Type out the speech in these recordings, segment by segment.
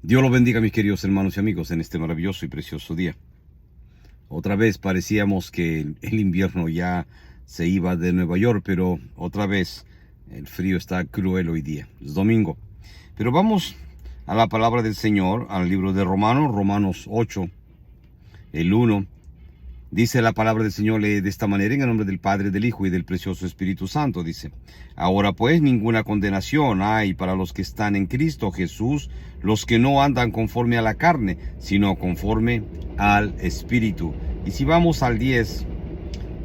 Dios los bendiga, mis queridos hermanos y amigos, en este maravilloso y precioso día. Otra vez parecíamos que el invierno ya se iba de Nueva York, pero otra vez el frío está cruel hoy día. Es domingo. Pero vamos a la palabra del Señor, al libro de Romanos 8, el 1. Dice la palabra del Señor, lee de esta manera, en el nombre del Padre, del Hijo y del precioso Espíritu Santo. Dice: ahora pues ninguna condenación hay para los que están en Cristo Jesús, los que no andan conforme a la carne, sino conforme al Espíritu. Y si vamos al 10,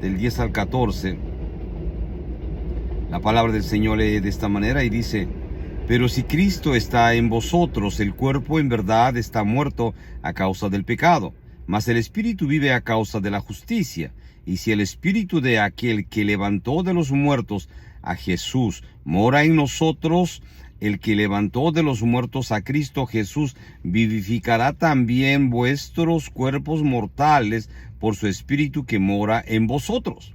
del 10 al 14, la palabra del Señor lee de esta manera y dice: pero si Cristo está en vosotros, el cuerpo en verdad está muerto a causa del pecado, mas el Espíritu vive a causa de la justicia. Y si el Espíritu de aquel que levantó de los muertos a Jesús mora en nosotros, el que levantó de los muertos a Cristo Jesús vivificará también vuestros cuerpos mortales por su Espíritu que mora en vosotros.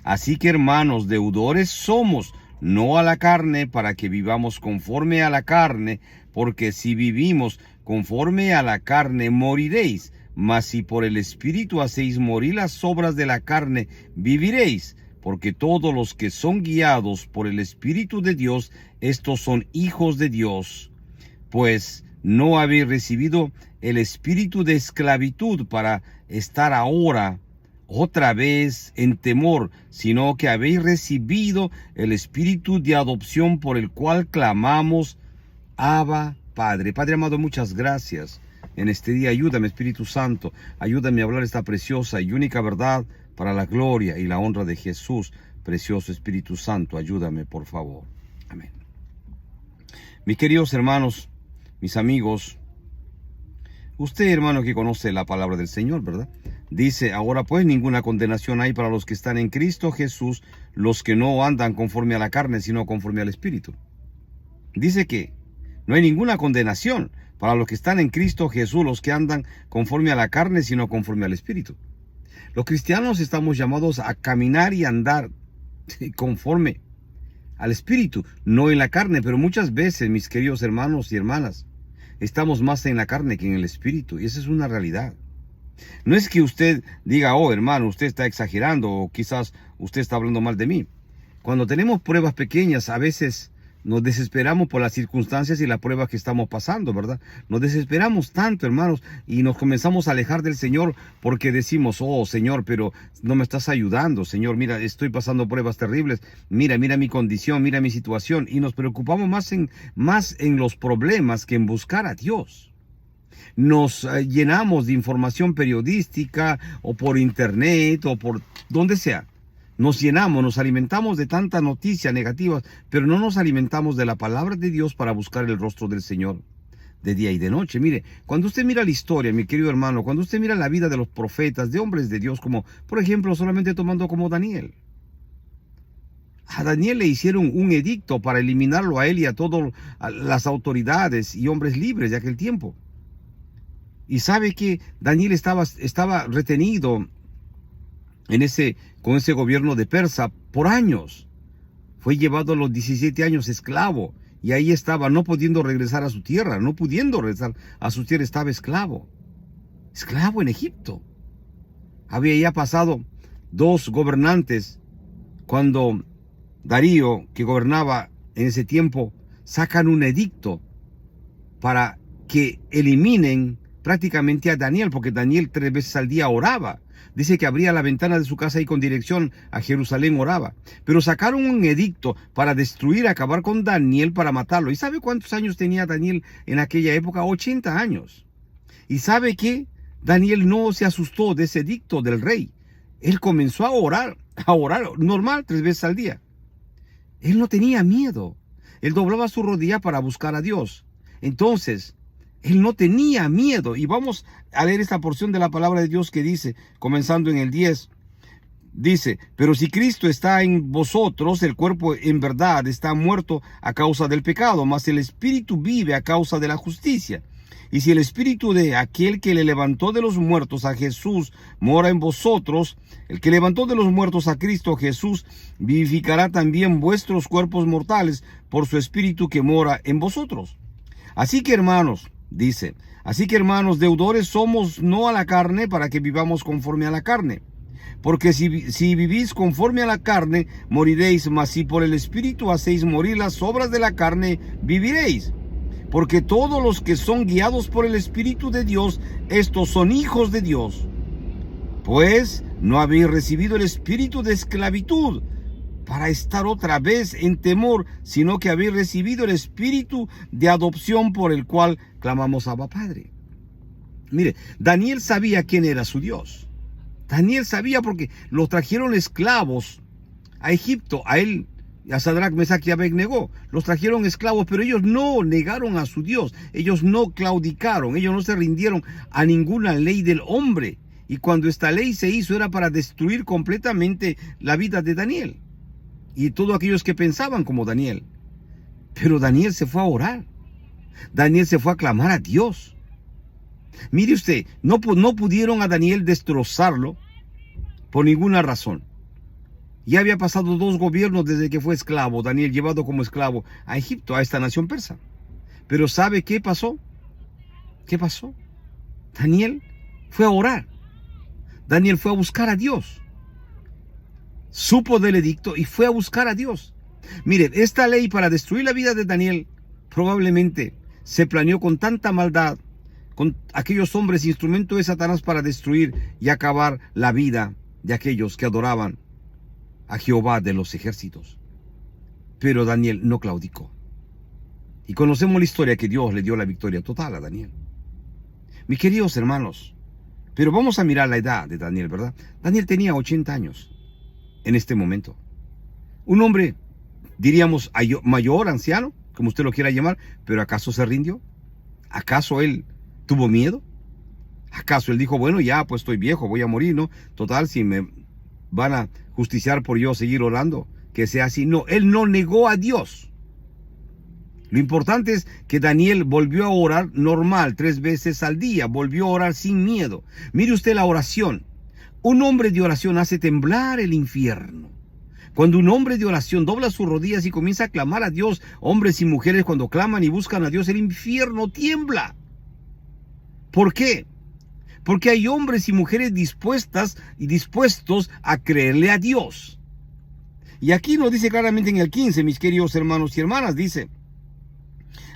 Así que, hermanos, deudores somos, no a la carne, para que vivamos conforme a la carne, porque si vivimos conforme a la carne, moriréis. Mas si por el Espíritu hacéis morir las obras de la carne, viviréis. Porque todos los que son guiados por el Espíritu de Dios, estos son hijos de Dios. Pues no habéis recibido el espíritu de esclavitud para estar ahora otra vez en temor, sino que habéis recibido el espíritu de adopción, por el cual clamamos: Abba, Padre. Padre amado, muchas gracias. En este día ayúdame, Espíritu Santo, ayúdame a hablar esta preciosa y única verdad para la gloria y la honra de Jesús. Precioso Espíritu Santo, ayúdame, por favor. Amén. Mis queridos hermanos, mis amigos, usted, hermano, que conoce la palabra del Señor, ¿verdad? Dice: ahora pues ninguna condenación hay para los que están en Cristo Jesús, los que no andan conforme a la carne, sino conforme al Espíritu. Dice que no hay ninguna condenación para los que están en Cristo Jesús, los que andan conforme a la carne, sino conforme al Espíritu. Los cristianos estamos llamados a caminar y andar conforme al Espíritu, no en la carne. Pero muchas veces, mis queridos hermanos y hermanas, estamos más en la carne que en el Espíritu, y esa es una realidad. No es que usted diga: oh, hermano, usted está exagerando, o quizás usted está hablando mal de mí. Cuando tenemos pruebas pequeñas, a veces nos desesperamos por las circunstancias y las pruebas que estamos pasando, ¿verdad? Nos desesperamos tanto, hermanos, y nos comenzamos a alejar del Señor porque decimos: oh, Señor, pero no me estás ayudando, Señor, mira, estoy pasando pruebas terribles, mira mi condición, mira mi situación, y nos preocupamos más en los problemas que en buscar a Dios. Nos llenamos de información periodística, o por internet, o por donde sea. Nos llenamos, nos alimentamos de tantas noticias negativas, pero no nos alimentamos de la palabra de Dios para buscar el rostro del Señor de día y de noche. Mire, cuando usted mira la historia, mi querido hermano, cuando usted mira la vida de los profetas, de hombres de Dios, como por ejemplo, solamente tomando como Daniel. A Daniel le hicieron un edicto para eliminarlo a él y a todas las autoridades y hombres libres de aquel tiempo. Y sabe que Daniel estaba retenido con ese gobierno de Persa por años. Fue llevado a los 17 años esclavo, y ahí estaba, no pudiendo regresar a su tierra, estaba esclavo en Egipto. Había ya pasado 2 gobernantes cuando Darío, que gobernaba en ese tiempo, sacan un edicto para que eliminen prácticamente a Daniel, porque Daniel 3 veces al día oraba. Dice que abría la ventana de su casa y con dirección a Jerusalén oraba. Pero sacaron un edicto para destruir, acabar con Daniel, para matarlo. ¿Y sabe cuántos años tenía Daniel en aquella época? 80 años. ¿Y sabe qué? Daniel no se asustó de ese edicto del rey. Él comenzó a orar normal 3 veces al día. Él no tenía miedo. Él doblaba su rodilla para buscar a Dios. Entonces, él no tenía miedo. Y vamos a leer esta porción de la palabra de Dios que dice, comenzando en el 10, dice: pero si Cristo está en vosotros, el cuerpo en verdad está muerto a causa del pecado, mas el Espíritu vive a causa de la justicia. Y si el Espíritu de aquel que le levantó de los muertos a Jesús mora en vosotros, el que levantó de los muertos a Cristo Jesús vivificará también vuestros cuerpos mortales por su Espíritu que mora en vosotros. Así que, hermanos, Dice, así que hermanos, deudores somos no a la carne para que vivamos conforme a la carne. Porque si vivís conforme a la carne, moriréis, mas si por el Espíritu hacéis morir las obras de la carne, viviréis. Porque todos los que son guiados por el Espíritu de Dios, estos son hijos de Dios. Pues no habéis recibido el espíritu de esclavitud para estar otra vez en temor, sino que habéis recibido el espíritu de adopción por el cual clamamos Abba Padre. Mire, Daniel sabía quién era su Dios. Daniel sabía porque lo trajeron esclavos a Egipto, a él, a Sadrach, Mesach y Abednego. Los trajeron esclavos, pero ellos no negaron a su Dios. Ellos no claudicaron, ellos no se rindieron a ninguna ley del hombre. Y cuando esta ley se hizo era para destruir completamente la vida de Daniel y todos aquellos que pensaban como Daniel. Pero Daniel se fue a orar. Daniel se fue a clamar a Dios. Mire usted, no pudieron a Daniel destrozarlo por ninguna razón. Ya había pasado 2 gobiernos desde que fue esclavo, Daniel llevado como esclavo a Egipto, a esta nación persa. Pero ¿sabe qué pasó? ¿Qué pasó? Daniel fue a orar. Daniel fue a buscar a Dios. Supo del edicto y fue a buscar a Dios. Mire, esta ley para destruir la vida de Daniel probablemente se planeó con tanta maldad, con aquellos hombres instrumento de Satanás para destruir y acabar la vida de aquellos que adoraban a Jehová de los ejércitos. Pero Daniel no claudicó. Y conocemos la historia que Dios le dio la victoria total a Daniel. Mis queridos hermanos, pero vamos a mirar la edad de Daniel, ¿verdad? Daniel tenía 80 años en este momento. Un hombre, diríamos, mayor, anciano, como usted lo quiera llamar, pero ¿acaso se rindió? ¿Acaso él tuvo miedo? ¿Acaso él dijo, bueno, ya, pues estoy viejo, voy a morir, ¿no? Total, si me van a justiciar por yo seguir orando, que sea así. No, él no negó a Dios. Lo importante es que Daniel volvió a orar normal, 3 veces al día. Volvió a orar sin miedo. Mire usted la oración. Un hombre de oración hace temblar el infierno. Cuando un hombre de oración dobla sus rodillas y comienza a clamar a Dios, hombres y mujeres cuando claman y buscan a Dios, el infierno tiembla. ¿Por qué? Porque hay hombres y mujeres dispuestas y dispuestos a creerle a Dios. Y aquí nos dice claramente en el 15, mis queridos hermanos y hermanas, dice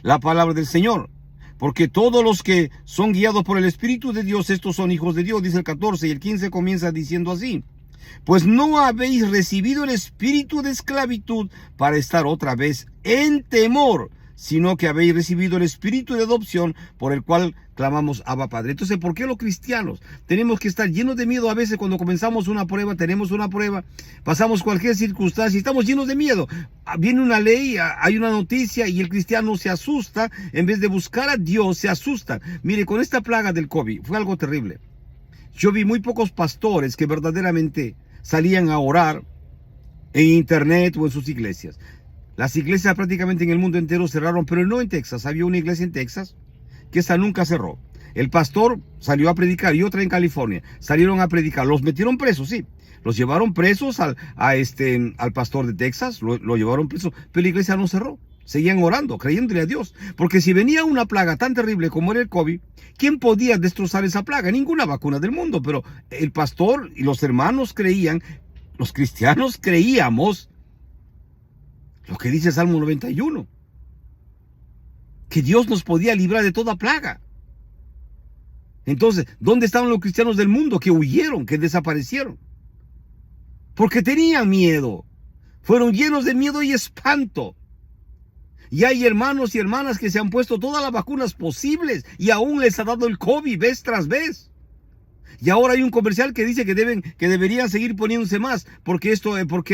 la palabra del Señor, porque todos los que son guiados por el Espíritu de Dios, estos son hijos de Dios, dice el 14, y el 15 comienza diciendo así, pues no habéis recibido el espíritu de esclavitud para estar otra vez en temor, sino que habéis recibido el espíritu de adopción por el cual clamamos Abba Padre. Entonces, ¿por qué los cristianos tenemos que estar llenos de miedo? A veces cuando comenzamos una prueba, tenemos una prueba, pasamos cualquier circunstancia y estamos llenos de miedo. Viene una ley, hay una noticia y el cristiano se asusta. En vez de buscar a Dios, se asusta. Mire, con esta plaga del COVID fue algo terrible. Yo vi muy pocos pastores que verdaderamente salían a orar en internet o en sus iglesias. Las iglesias prácticamente en el mundo entero cerraron, pero no en Texas. Había una iglesia en Texas que esa nunca cerró. El pastor salió a predicar y otra en California. Salieron a predicar. Los metieron presos, sí. Los llevaron presos al pastor de Texas. Lo llevaron preso. Pero la iglesia no cerró. Seguían orando, creyéndole a Dios. Porque si venía una plaga tan terrible como era el COVID, ¿quién podía destrozar esa plaga? Ninguna vacuna del mundo. Pero el pastor y los hermanos creían, los cristianos creíamos, lo que dice Salmo 91, que Dios nos podía librar de toda plaga. Entonces, ¿dónde estaban los cristianos del mundo que huyeron, que desaparecieron? Porque tenían miedo. Fueron llenos de miedo y espanto. Y hay hermanos y hermanas que se han puesto todas las vacunas posibles y aún les ha dado el COVID vez tras vez. Y ahora hay un comercial que dice que deberían seguir poniéndose más, porque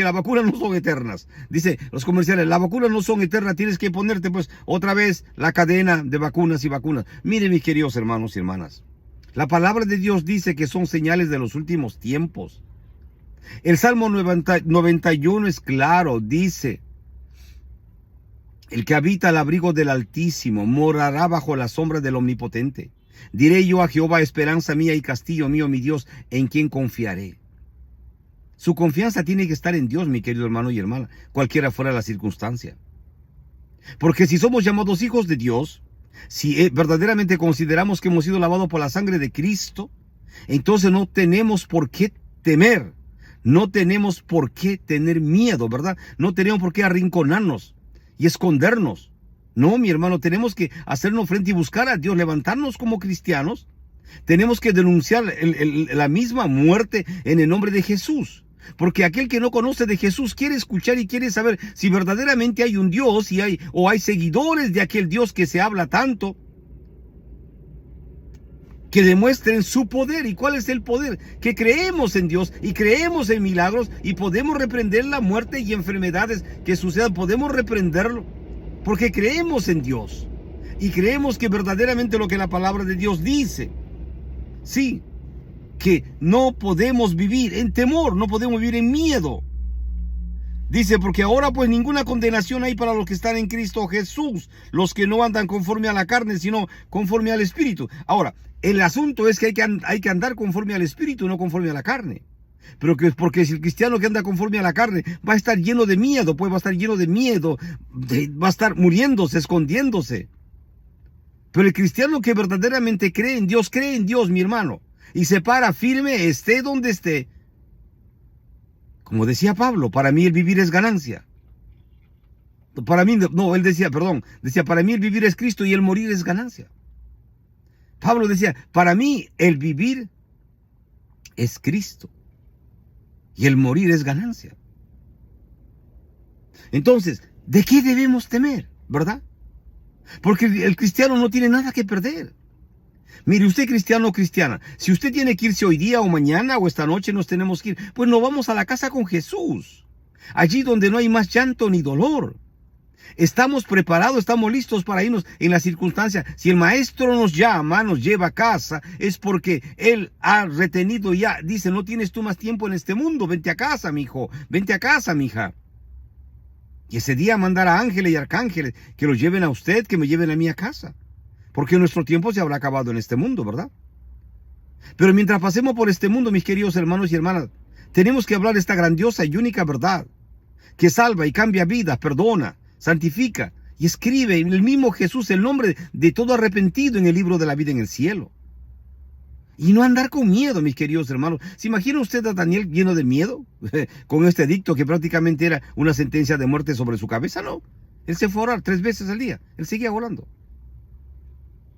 las vacunas no son eternas. Dice los comerciales, las vacunas no son eternas, tienes que ponerte pues otra vez la cadena de vacunas y vacunas. Miren, mis queridos hermanos y hermanas, la palabra de Dios dice que son señales de los últimos tiempos. El Salmo 91 es claro, dice, el que habita al abrigo del Altísimo morará bajo la sombra del Omnipotente. Diré yo a Jehová, esperanza mía y castillo mío, mi Dios, en quien confiaré. Su confianza tiene que estar en Dios, mi querido hermano y hermana, cualquiera fuera la circunstancia. Porque si somos llamados hijos de Dios, Si verdaderamente consideramos que hemos sido lavados por la sangre de Cristo, entonces no tenemos por qué temer. No tenemos por qué tener miedo, ¿verdad? No tenemos por qué arrinconarnos y escondernos. No, mi hermano, tenemos que hacernos frente y buscar a Dios, levantarnos como cristianos. Tenemos que denunciar la misma muerte en el nombre de Jesús. Porque aquel que no conoce de Jesús quiere escuchar y quiere saber si verdaderamente hay un Dios o hay seguidores de aquel Dios que se habla tanto, que demuestren su poder. ¿Y cuál es el poder? Que creemos en Dios y creemos en milagros y podemos reprender la muerte y enfermedades que sucedan. Podemos reprenderlo porque creemos en Dios y creemos que verdaderamente lo que la palabra de Dios dice. Sí, que no podemos vivir en temor, no podemos vivir en miedo. Dice, porque ahora pues ninguna condenación hay para los que están en Cristo Jesús, los que no andan conforme a la carne, sino conforme al Espíritu. Ahora, el asunto es que hay que andar conforme al Espíritu, no conforme a la carne. Pero porque si el cristiano que anda conforme a la carne va a estar lleno de miedo, pues va a estar lleno de miedo, va a estar muriéndose, escondiéndose. Pero el cristiano que verdaderamente cree en Dios, mi hermano, y se para firme, esté donde esté. Como decía Pablo, para mí el vivir es ganancia. Para mí, no, él decía, para mí el vivir es Cristo y el morir es ganancia. Pablo decía, para mí el vivir es Cristo y el morir es ganancia. Entonces, ¿de qué debemos temer, verdad? Porque el cristiano no tiene nada que perder. Mire, usted cristiano o cristiana, si usted tiene que irse hoy día o mañana o esta noche nos tenemos que ir, pues nos vamos a la casa con Jesús. Allí donde no hay más llanto ni dolor. Estamos preparados, estamos listos para irnos en las circunstancias. Si el maestro nos llama, nos lleva a casa, es porque Él ha retenido ya. Dice, no tienes tú más tiempo en este mundo, vente a casa, mi hijo, vente a casa, mi hija. Y ese día mandará ángeles y arcángeles que los lleven a usted, que me lleven a mí a casa. Porque nuestro tiempo se habrá acabado en este mundo, ¿verdad? Pero mientras pasemos por este mundo, mis queridos hermanos y hermanas, tenemos que hablar esta grandiosa y única verdad, que salva y cambia vidas, perdona, santifica y escribe el mismo Jesús el nombre de todo arrepentido en el libro de la vida en el cielo. Y no andar con miedo, mis queridos hermanos. ¿Se imagina usted a Daniel lleno de miedo? Con este edicto que prácticamente era una sentencia de muerte sobre su cabeza, no. Él se fue a orar 3 veces al día. Él seguía orando.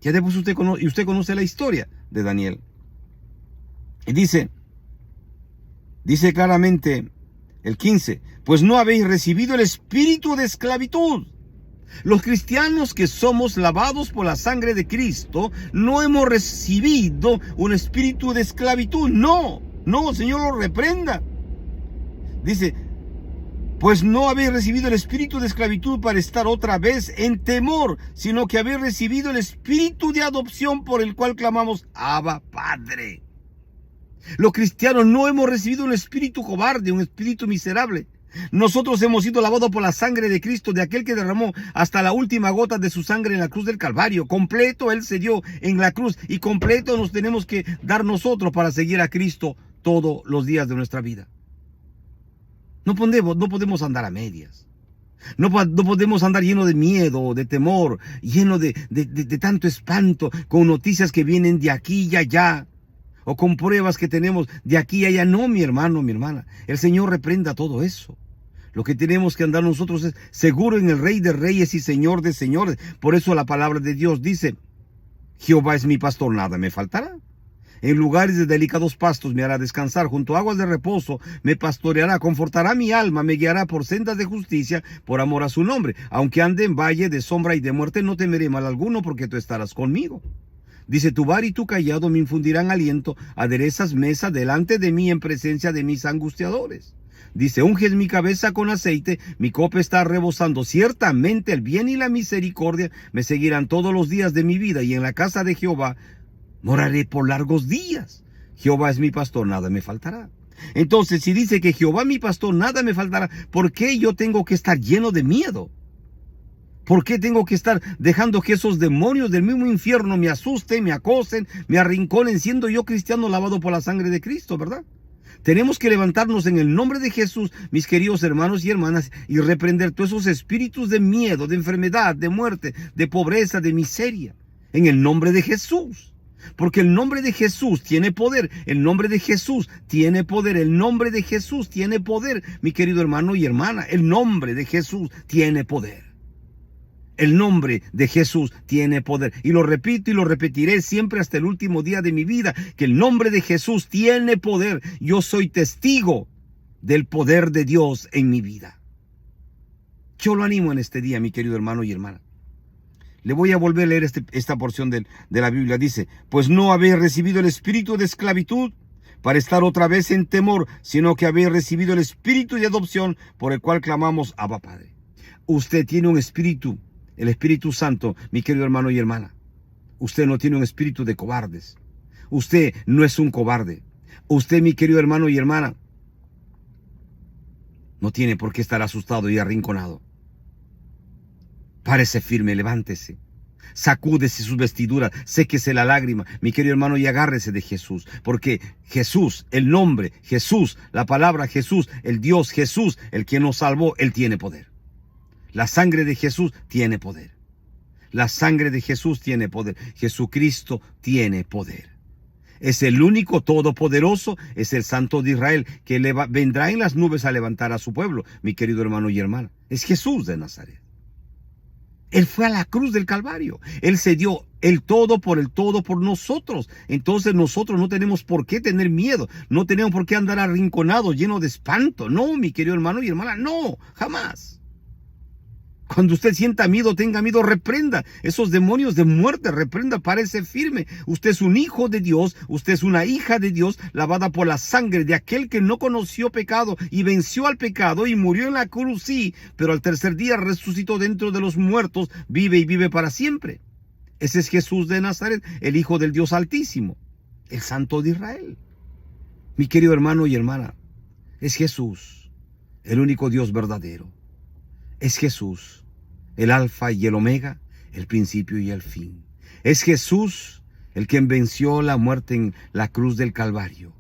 Ya después usted conoce la historia de Daniel. Y dice claramente el 15, pues no habéis recibido el espíritu de esclavitud. Los cristianos que somos lavados por la sangre de Cristo, no hemos recibido un espíritu de esclavitud. No, Señor lo reprenda. Dice, pues no habéis recibido el espíritu de esclavitud para estar otra vez en temor, sino que habéis recibido el espíritu de adopción por el cual clamamos, Abba, Padre. Los cristianos no hemos recibido un espíritu cobarde, un espíritu miserable. Nosotros hemos sido lavados por la sangre de Cristo, de aquel que derramó hasta la última gota de su sangre en la cruz del Calvario. Completo Él se dio en la cruz y completo nos tenemos que dar nosotros para seguir a Cristo todos los días de nuestra vida. No podemos andar a medias. No podemos andar lleno de miedo, de temor, lleno de tanto espanto, con noticias que vienen de aquí y allá, o con pruebas que tenemos de aquí y allá. No, mi hermano, mi hermana, el Señor reprenda todo eso. Lo que tenemos que andar nosotros es seguro en el Rey de Reyes y Señor de Señores. Por eso la palabra de Dios dice, Jehová es mi pastor, nada me faltará. En lugares de delicados pastos me hará descansar, junto a aguas de reposo me pastoreará, confortará mi alma, me guiará por sendas de justicia, por amor a su nombre. Aunque ande en valle de sombra y de muerte, no temeré mal alguno, porque tú estarás conmigo. Dice, tu vara y tu cayado me infundirán aliento, aderezas mesa delante de mí en presencia de mis angustiadores. Dice, unges mi cabeza con aceite, mi copa está rebosando. Ciertamente el bien y la misericordia me seguirán todos los días de mi vida, y en la casa de Jehová moraré por largos días. Jehová es mi pastor, nada me faltará. Entonces, si dice que Jehová mi pastor, nada me faltará, ¿por qué yo tengo que estar lleno de miedo? ¿Por qué tengo que estar dejando que esos demonios del mismo infierno me asusten, me acosen, me arrinconen, siendo yo cristiano lavado por la sangre de Cristo, verdad? Tenemos que levantarnos en el nombre de Jesús, mis queridos hermanos y hermanas, y reprender todos esos espíritus de miedo, de enfermedad, de muerte, de pobreza, de miseria, en el nombre de Jesús. Porque el nombre de Jesús tiene poder, el nombre de Jesús tiene poder, el nombre de Jesús tiene poder, mi querido hermano y hermana, el nombre de Jesús tiene poder. El nombre de Jesús tiene poder. Y lo repito y lo repetiré siempre hasta el último día de mi vida, que el nombre de Jesús tiene poder. Yo soy testigo del poder de Dios en mi vida. Yo lo animo en este día, mi querido hermano y hermana. Le voy a volver a leer esta porción de la Biblia. Dice, pues no habéis recibido el espíritu de esclavitud para estar otra vez en temor, sino que habéis recibido el espíritu de adopción por el cual clamamos, Abba Padre. Usted tiene un espíritu, el Espíritu Santo, mi querido hermano y hermana. Usted no tiene un espíritu de cobardes. Usted no es un cobarde. Usted, mi querido hermano y hermana, no tiene por qué estar asustado y arrinconado. Párese firme, levántese. Sacúdese sus vestiduras, séquese la lágrima, mi querido hermano, y agárrese de Jesús. Porque Jesús, el nombre Jesús, la palabra Jesús, el Dios Jesús, el que nos salvó, Él tiene poder. La sangre de Jesús tiene poder. La sangre de Jesús tiene poder. Jesucristo tiene poder. Es el único todopoderoso, es el Santo de Israel, que vendrá en las nubes a levantar a su pueblo, mi querido hermano y hermana. Es Jesús de Nazaret. Él fue a la cruz del Calvario. Él se dio el todo por nosotros. Entonces nosotros no tenemos por qué tener miedo. No tenemos por qué andar arrinconados, llenos de espanto. No, mi querido hermano y hermana, no, jamás. Cuando usted sienta miedo, tenga miedo, reprenda esos demonios de muerte, reprenda, párese firme. Usted es un hijo de Dios, usted es una hija de Dios, lavada por la sangre de aquel que no conoció pecado y venció al pecado y murió en la cruz, sí, pero al tercer día resucitó dentro de los muertos, vive y vive para siempre. Ese es Jesús de Nazaret, el Hijo del Dios Altísimo, el Santo de Israel. Mi querido hermano y hermana, es Jesús, el único Dios verdadero. Es Jesús, el alfa y el omega, el principio y el fin. Es Jesús el quien venció la muerte en la cruz del Calvario.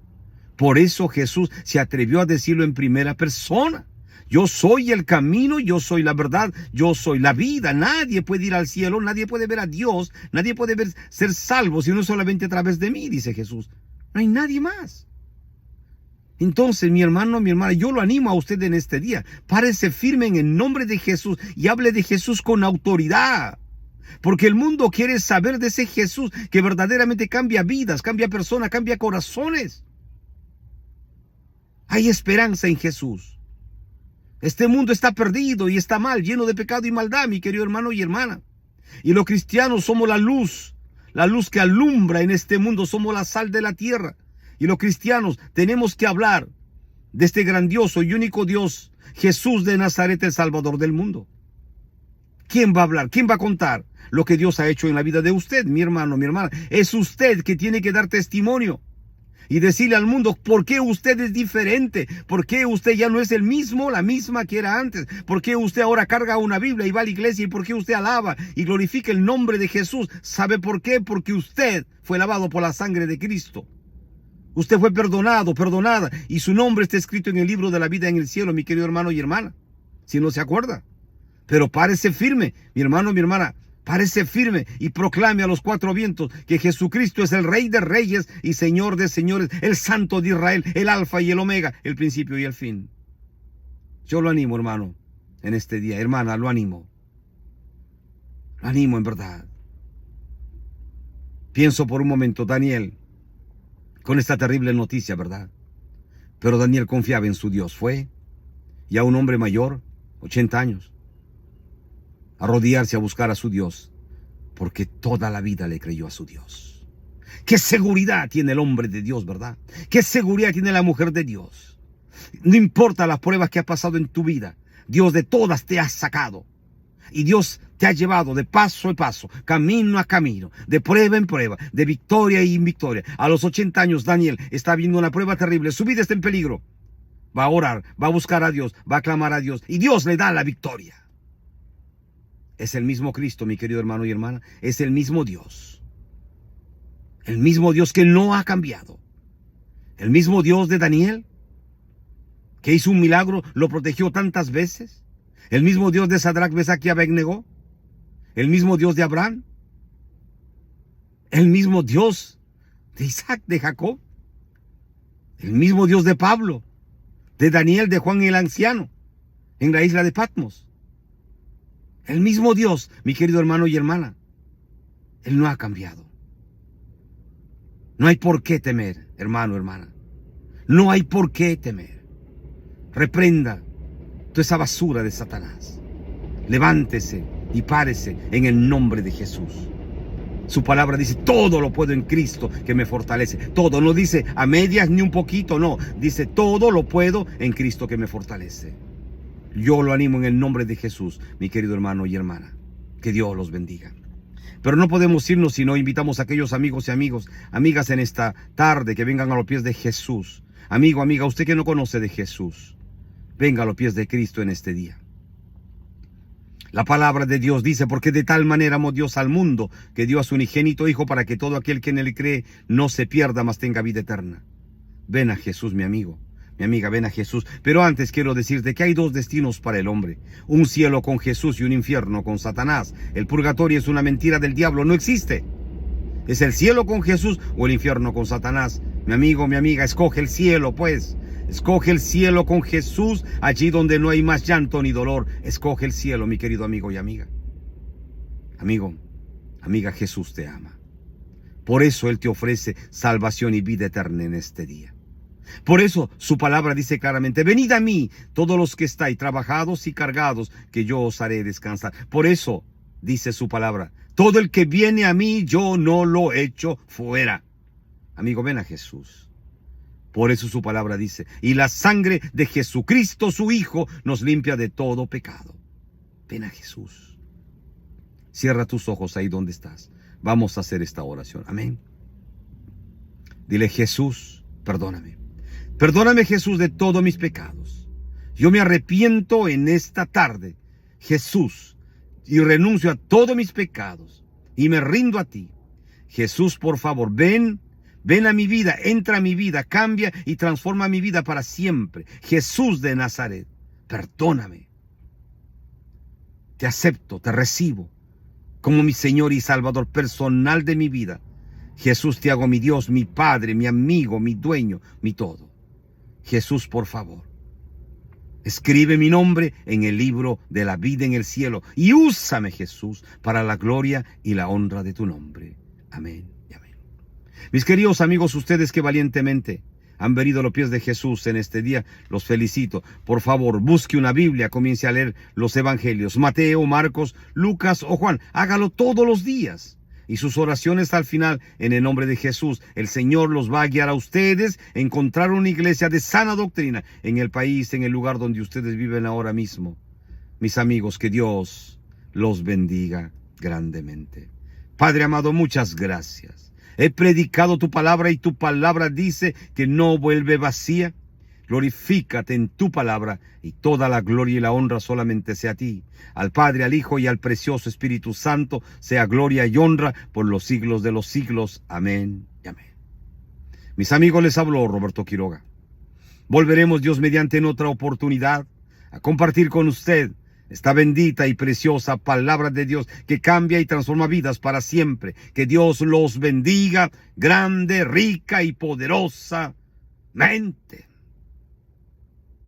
Por eso Jesús se atrevió a decirlo en primera persona. Yo soy el camino, yo soy la verdad, yo soy la vida. Nadie puede ir al cielo, nadie puede ver a Dios, nadie puede ser salvo sino solamente a través de mí, dice Jesús. No hay nadie más. Entonces, mi hermano, mi hermana, yo lo animo a usted en este día. Párese firme en el nombre de Jesús y hable de Jesús con autoridad. Porque el mundo quiere saber de ese Jesús que verdaderamente cambia vidas, cambia personas, cambia corazones. Hay esperanza en Jesús. Este mundo está perdido y está mal, lleno de pecado y maldad, mi querido hermano y hermana. Y los cristianos somos la luz que alumbra en este mundo, somos la sal de la tierra. Y los cristianos tenemos que hablar de este grandioso y único Dios, Jesús de Nazaret, el Salvador del mundo. ¿Quién va a hablar? ¿Quién va a contar lo que Dios ha hecho en la vida de usted, mi hermano, mi hermana? Es usted que tiene que dar testimonio y decirle al mundo por qué usted es diferente, por qué usted ya no es el mismo, la misma que era antes, por qué usted ahora carga una Biblia y va a la iglesia y por qué usted alaba y glorifica el nombre de Jesús. ¿Sabe por qué? Porque usted fue lavado por la sangre de Cristo. Usted fue perdonado, perdonada, y su nombre está escrito en el libro de la vida en el cielo, mi querido hermano y hermana, si no se acuerda. Pero párese firme, mi hermano, mi hermana, párese firme y proclame a los cuatro vientos que Jesucristo es el Rey de Reyes y Señor de Señores, el Santo de Israel, el Alfa y el Omega, el principio y el fin. Yo lo animo, hermano, en este día. Hermana, lo animo. Lo animo en verdad. Pienso por un momento, Daniel, con esta terrible noticia, ¿verdad? Pero Daniel confiaba en su Dios. Fue ya un hombre mayor, 80 años, a arrodillarse a buscar a su Dios, porque toda la vida le creyó a su Dios. ¿Qué seguridad tiene el hombre de Dios, verdad? ¿Qué seguridad tiene la mujer de Dios? No importa las pruebas que ha pasado en tu vida, Dios de todas te ha sacado. Y Dios te ha llevado de paso en paso, camino a camino, de prueba en prueba, de victoria en victoria. A los 80 años, Daniel está viendo una prueba terrible. Su vida está en peligro. Va a orar, va a buscar a Dios, va a clamar a Dios. Y Dios le da la victoria. Es el mismo Cristo, mi querido hermano y hermana. Es el mismo Dios. El mismo Dios que no ha cambiado. El mismo Dios de Daniel, que hizo un milagro, lo protegió tantas veces. El mismo Dios de Sadrach, Mesach y Abednego. El mismo Dios de Abraham. El mismo Dios de Isaac, de Jacob. El mismo Dios de Pablo, de Daniel, de Juan el anciano, en la isla de Patmos. El mismo Dios, mi querido hermano y hermana. Él no ha cambiado. No hay por qué temer, hermano, hermana. No hay por qué temer. Reprenda toda esa basura de Satanás. Levántese y párese en el nombre de Jesús. Su palabra dice, todo lo puedo en Cristo que me fortalece. Todo, no dice a medias ni un poquito, no. Dice, todo lo puedo en Cristo que me fortalece. Yo lo animo en el nombre de Jesús, mi querido hermano y hermana. Que Dios los bendiga. Pero no podemos irnos si no invitamos a aquellos amigos y amigas en esta tarde que vengan a los pies de Jesús. Amigo, amiga, usted que no conoce de Jesús, venga a los pies de Cristo en este día. La palabra de Dios dice, porque de tal manera amó Dios al mundo, que dio a su unigénito Hijo para que todo aquel que en él cree no se pierda, mas tenga vida eterna. Ven a Jesús, mi amigo, mi amiga, ven a Jesús. Pero antes quiero decirte que hay dos destinos para el hombre. Un cielo con Jesús y un infierno con Satanás. El purgatorio es una mentira del diablo, no existe. Es el cielo con Jesús o el infierno con Satanás. Mi amigo, mi amiga, escoge el cielo, pues. Escoge el cielo con Jesús, allí donde no hay más llanto ni dolor. Escoge el cielo, mi querido amigo y amiga. Amigo, amiga, Jesús te ama. Por eso Él te ofrece salvación y vida eterna en este día. Por eso su palabra dice claramente, venid a mí, todos los que estáis trabajados y cargados, que yo os haré descansar. Por eso dice su palabra, todo el que viene a mí, yo no lo echo fuera. Amigo, ven a Jesús. Por eso su palabra dice, y la sangre de Jesucristo, su Hijo, nos limpia de todo pecado. Ven a Jesús. Cierra tus ojos ahí donde estás. Vamos a hacer esta oración. Amén. Dile, Jesús, perdóname. Perdóname, Jesús, de todos mis pecados. Yo me arrepiento en esta tarde, Jesús, y renuncio a todos mis pecados y me rindo a ti. Jesús, por favor, ven a mi vida, entra a mi vida, cambia y transforma mi vida para siempre. Jesús de Nazaret, perdóname. Te acepto, te recibo como mi Señor y Salvador personal de mi vida. Jesús, te hago mi Dios, mi Padre, mi amigo, mi dueño, mi todo. Jesús, por favor, escribe mi nombre en el libro de la vida en el cielo y úsame, Jesús, para la gloria y la honra de tu nombre. Amén y amén. Mis queridos amigos, ustedes que valientemente han venido a los pies de Jesús en este día, los felicito. Por favor, busque una Biblia, comience a leer los evangelios, Mateo, Marcos, Lucas o Juan. Hágalo todos los días. Y sus oraciones al final, en el nombre de Jesús, el Señor los va a guiar a ustedes a encontrar una iglesia de sana doctrina en el país, en el lugar donde ustedes viven ahora mismo. Mis amigos, que Dios los bendiga grandemente. Padre amado, muchas gracias. He predicado tu palabra y tu palabra dice que no vuelve vacía. Glorifícate en tu palabra y toda la gloria y la honra solamente sea a ti. Al Padre, al Hijo y al precioso Espíritu Santo sea gloria y honra por los siglos de los siglos. Amén y amén. Mis amigos, les habló Roberto Quiroga. Volveremos, Dios mediante, en otra oportunidad a compartir con usted esta bendita y preciosa palabra de Dios que cambia y transforma vidas para siempre. Que Dios los bendiga grande, rica y poderosamente.